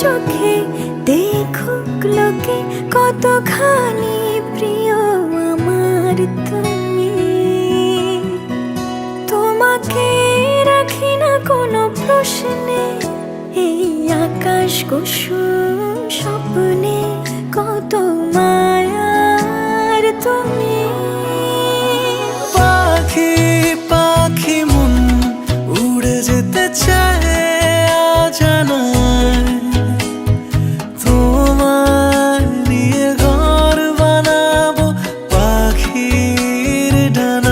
চোখে দেখুক লোকে কতখানি প্রিয় আমার তুমি। তোমাকে রাখি না কোনো প্রশ্নে, এই আকাশ কুসুম স্বপ্নে কত মায়ার তুমি। পাখি পাখি মন উড়ে যেতে চায় অজানায়, তোমায় নিয়ে ঘর বানাবো পাখির ডানা।